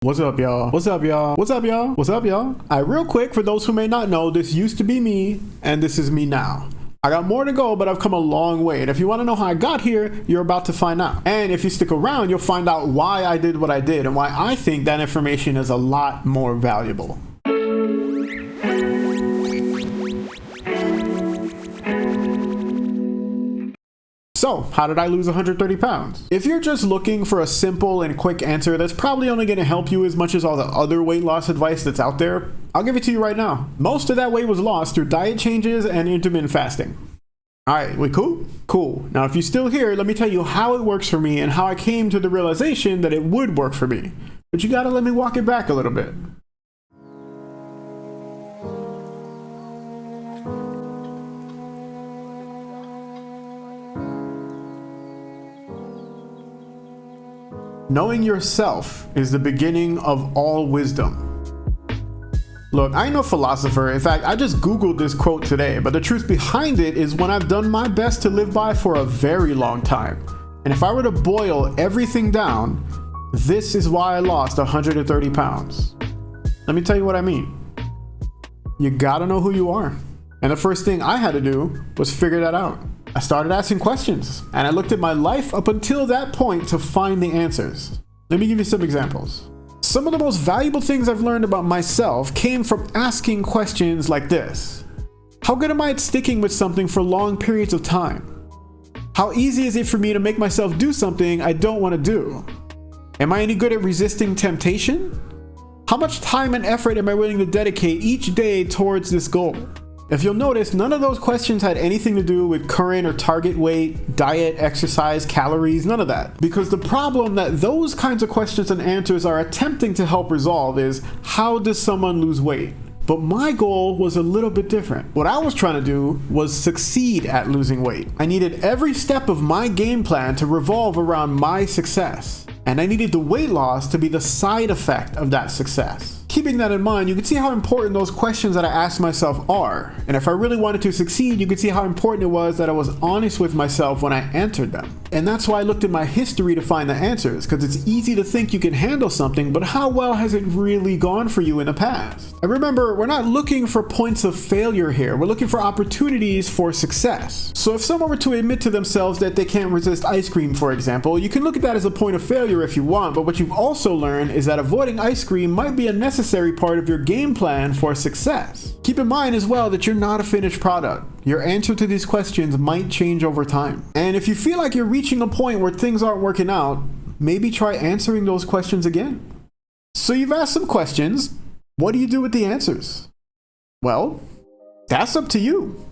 What's up, y'all? What's up, y'all? What's up, y'all? What's up, y'all? Real quick, for those who may not know, this used to be me, and this is me now. I got more to go, but I've come a long way. And if you want to know how I got here, you're about to find out. And if you stick around, you'll find out why I did what I did and why I think that information is a lot more valuable. So, how did I lose 130 pounds? If you're just looking for a simple and quick answer that's probably only going to help you as much as all the other weight loss advice that's out there, I'll give it to you right now. Most of that weight was lost through diet changes and intermittent fasting. Alright, we cool? Cool. Now if you're still here, let me tell you how it works for me and how I came to the realization that it would work for me. But you gotta let me walk it back a little bit. Knowing yourself is the beginning of all wisdom. Look, I ain't no philosopher. In fact, I just Googled this quote today, but the truth behind it is one I've done my best to live by for a very long time. And if I were to boil everything down, this is why I lost 130 pounds. Let me tell you what I mean. You gotta know who you are. And the first thing I had to do was figure that out. I started asking questions, and I looked at my life up until that point to find the answers. Let me give you some examples. Some of the most valuable things I've learned about myself came from asking questions like this. How good am I at sticking with something for long periods of time? How easy is it for me to make myself do something I don't want to do? Am I any good at resisting temptation? How much time and effort am I willing to dedicate each day towards this goal? If you'll notice, none of those questions had anything to do with current or target weight, diet, exercise, calories, none of that. Because the problem that those kinds of questions and answers are attempting to help resolve is, how does someone lose weight? But my goal was a little bit different. What I was trying to do was succeed at losing weight. I needed every step of my game plan to revolve around my success. And I needed the weight loss to be the side effect of that success. Keeping that in mind, you can see how important those questions that I asked myself are. And if I really wanted to succeed, you could see how important it was that I was honest with myself when I answered them. And that's why I looked at my history to find the answers, because it's easy to think you can handle something, but how well has it really gone for you in the past? And remember, we're not looking for points of failure here. We're looking for opportunities for success. So if someone were to admit to themselves that they can't resist ice cream, for example, you can look at that as a point of failure if you want, but what you've also learned is that avoiding ice cream might be a necessary part of your game plan for success. Keep in mind as well that you're not a finished product. Your answer to these questions might change over time. And if you feel like you're reaching a point where things aren't working out, maybe try answering those questions again. So you've asked some questions. What do you do with the answers? Well, that's up to you.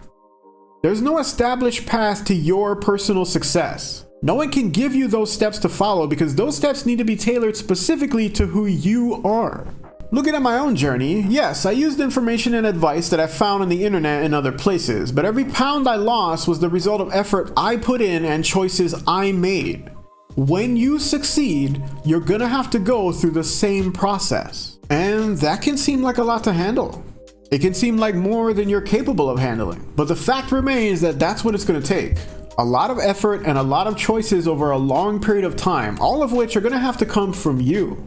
There's no established path to your personal success. No one can give you those steps to follow because those steps need to be tailored specifically to who you are. Looking at my own journey, yes, I used information and advice that I found on the internet and other places, but every pound I lost was the result of effort I put in and choices I made. When you succeed, you're gonna have to go through the same process. And that can seem like a lot to handle. It can seem like more than you're capable of handling. But the fact remains that that's what it's gonna take. A lot of effort and a lot of choices over a long period of time, all of which are gonna have to come from you.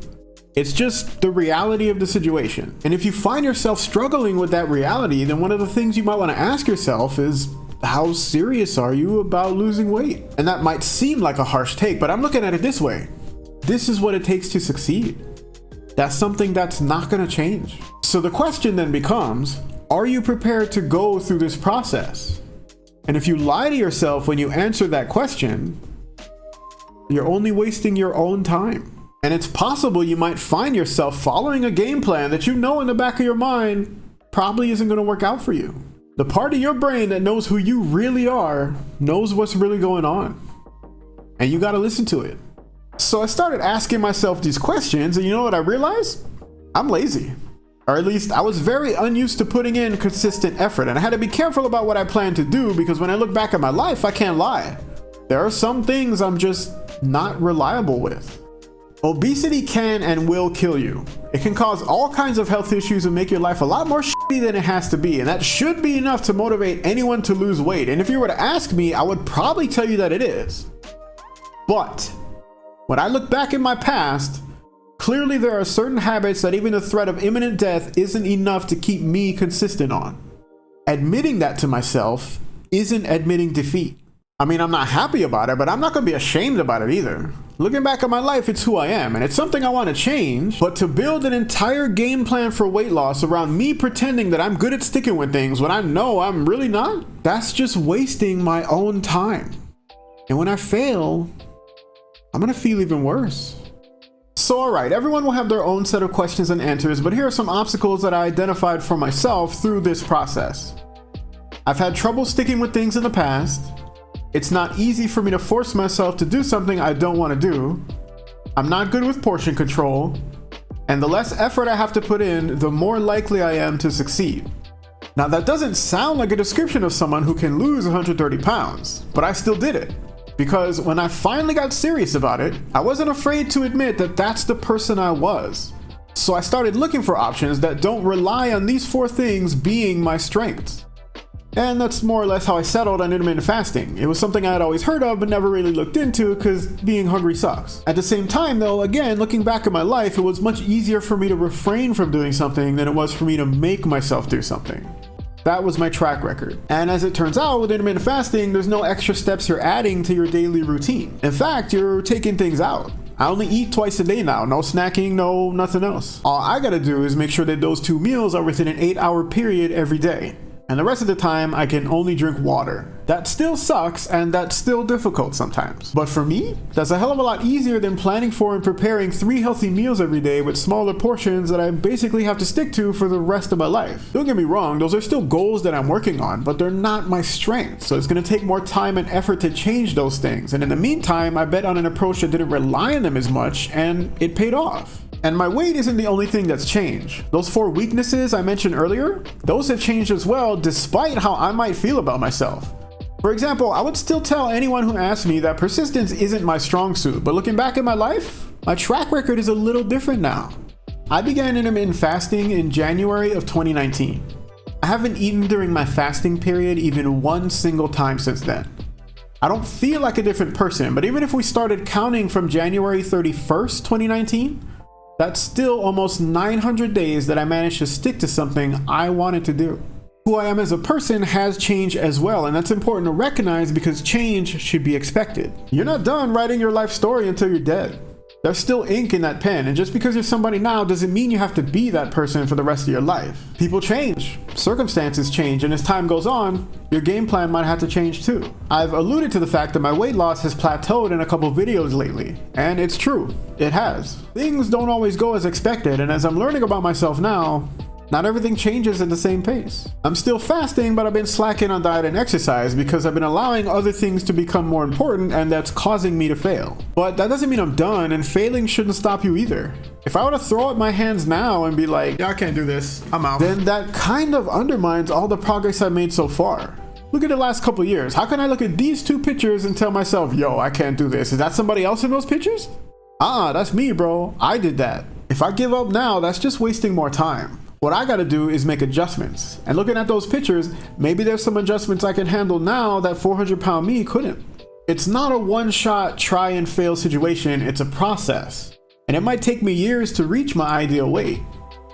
It's just the reality of the situation. And if you find yourself struggling with that reality, then one of the things you might want to ask yourself is, how serious are you about losing weight? And that might seem like a harsh take, but I'm looking at it this way. This is what it takes to succeed. That's something that's not going to change. So the question then becomes, are you prepared to go through this process? And if you lie to yourself when you answer that question, you're only wasting your own time. And it's possible you might find yourself following a game plan that you know in the back of your mind probably isn't going to work out for you. The part of your brain that knows who you really are knows what's really going on. And you got to listen to it. So I started asking myself these questions, and you know what I realized? I'm lazy. Or at least I was very unused to putting in consistent effort, and I had to be careful about what I planned to do because when I look back at my life, I can't lie. There are some things I'm just not reliable with. Obesity can and will kill you. It can cause all kinds of health issues and make your life a lot more shitty than it has to be, and that should be enough to motivate anyone to lose weight. And if you were to ask me, I would probably tell you that it is. But when I look back in my past, Clearly, there are certain habits that even the threat of imminent death isn't enough to keep me consistent on. Admitting that to myself isn't admitting defeat. I mean, I'm not happy about it, but I'm not gonna be ashamed about it either. Looking back at my life, it's who I am, and it's something I want to change, but to build an entire game plan for weight loss around me pretending that I'm good at sticking with things when I know I'm really not, that's just wasting my own time. And when I fail, I'm gonna feel even worse. So alright, everyone will have their own set of questions and answers, but here are some obstacles that I identified for myself through this process. I've had trouble sticking with things in the past. It's not easy for me to force myself to do something I don't want to do. I'm not good with portion control. And the less effort I have to put in, the more likely I am to succeed. Now that doesn't sound like a description of someone who can lose 130 pounds, but I still did it. Because when I finally got serious about it, I wasn't afraid to admit that that's the person I was. So I started looking for options that don't rely on these 4 things being my strengths. And that's more or less how I settled on intermittent fasting. It was something I had always heard of but never really looked into because being hungry sucks. At the same time though, again, looking back at my life, it was much easier for me to refrain from doing something than it was for me to make myself do something. That was my track record. And as it turns out, with intermittent fasting, there's no extra steps you're adding to your daily routine. In fact, you're taking things out. I only eat twice a day now, no snacking, no nothing else. All I gotta do is make sure that those 2 meals are within an 8-hour period every day. And the rest of the time, I can only drink water. That still sucks, and that's still difficult sometimes. But for me, that's a hell of a lot easier than planning for and preparing 3 healthy meals every day with smaller portions that I basically have to stick to for the rest of my life. Don't get me wrong, those are still goals that I'm working on, but they're not my strength. So it's gonna take more time and effort to change those things. And in the meantime, I bet on an approach that didn't rely on them as much, and it paid off. And my weight isn't the only thing that's changed. Those 4 weaknesses I mentioned earlier, those have changed as well, despite how I might feel about myself. For example, I would still tell anyone who asked me that persistence isn't my strong suit, but looking back at my life, my track record is a little different now. I began intermittent fasting in January of 2019. I haven't eaten during my fasting period even one single time since then. I don't feel like a different person, but even if we started counting from January 31st, 2019, that's still almost 900 days that I managed to stick to something I wanted to do. Who I am as a person has changed as well, and that's important to recognize because change should be expected. You're not done writing your life story until you're dead. There's still ink in that pen, and just because you're somebody now doesn't mean you have to be that person for the rest of your life. People change, circumstances change, and as time goes on, your game plan might have to change too. I've alluded to the fact that my weight loss has plateaued in a couple videos lately, and it's true, it has. Things don't always go as expected, and as I'm learning about myself now, not everything changes at the same pace. I'm still fasting, but I've been slacking on diet and exercise because I've been allowing other things to become more important, and that's causing me to fail. But that doesn't mean I'm done, and failing shouldn't stop you either. If I were to throw up my hands now and be like, yeah, I can't do this, I'm out, then that kind of undermines all the progress I've made so far. Look at the last couple years. How can I look at these 2 pictures and tell myself, yo, I can't do this? Is that somebody else in those pictures? That's me, bro. I did that. If I give up now, that's just wasting more time. What I gotta do is make adjustments. And looking at those pictures, maybe there's some adjustments I can handle now that 400-pound me couldn't. It's not a one-shot try and fail situation, it's a process. And it might take me years to reach my ideal weight.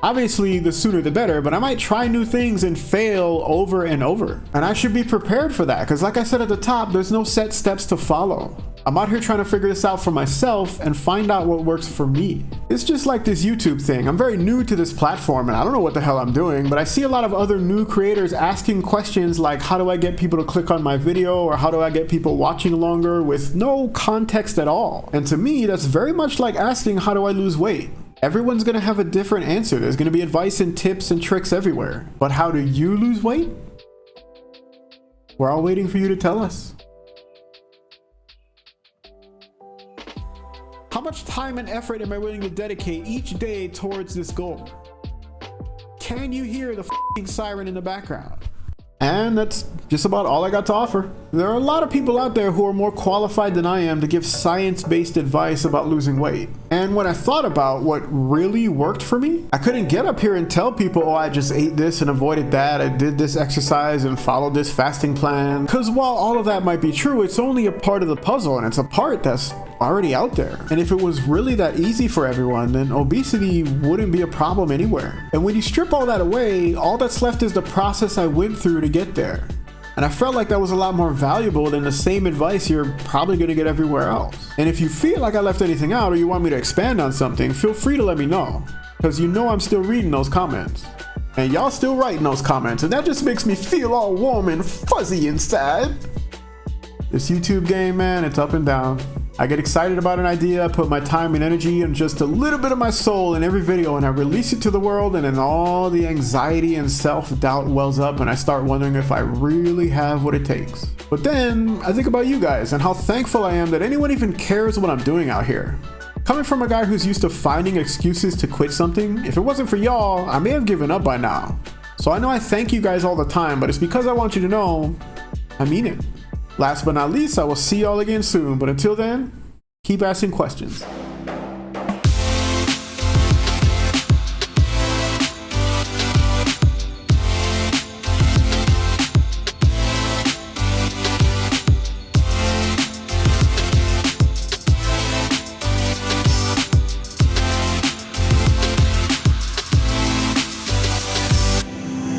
Obviously, the sooner the better, but I might try new things and fail over and over. And I should be prepared for that, because like I said at the top, there's no set steps to follow. I'm out here trying to figure this out for myself and find out what works for me. It's just like this YouTube thing. I'm very new to this platform and I don't know what the hell I'm doing, but I see a lot of other new creators asking questions like, how do I get people to click on my video, or how do I get people watching longer, with no context at all. And to me, that's very much like asking, how do I lose weight? Everyone's gonna have a different answer. There's gonna be advice and tips and tricks everywhere. But how do you lose weight? We're all waiting for you to tell us. How much time and effort am I willing to dedicate each day towards this goal? Can you hear the f***ing siren in the background? And that's just about all I got to offer. There are a lot of people out there who are more qualified than I am to give science-based advice about losing weight. And when I thought about what really worked for me, I couldn't get up here and tell people, oh, I just ate this and avoided that, I did this exercise and followed this fasting plan. Because while all of that might be true, it's only a part of the puzzle, and it's a part that's already out there. And if it was really that easy for everyone, then obesity wouldn't be a problem anywhere. And when you strip all that away, all that's left is the process I went through to get there. And I felt like that was a lot more valuable than the same advice you're probably gonna get everywhere else. And if you feel like I left anything out or you want me to expand on something, feel free to let me know, because you know I'm still reading those comments. And y'all still writing those comments, and that just makes me feel all warm and fuzzy inside. This YouTube game, man, it's up and down. I get excited about an idea, I put my time and energy and just a little bit of my soul in every video, and I release it to the world, and then all the anxiety and self-doubt wells up, and I start wondering if I really have what it takes. But then I think about you guys and how thankful I am that anyone even cares what I'm doing out here. Coming from a guy who's used to finding excuses to quit something, if it wasn't for y'all, I may have given up by now. So I know I thank you guys all the time, but it's because I want you to know I mean it. Last but not least, I will see y'all again soon, but until then, keep asking questions.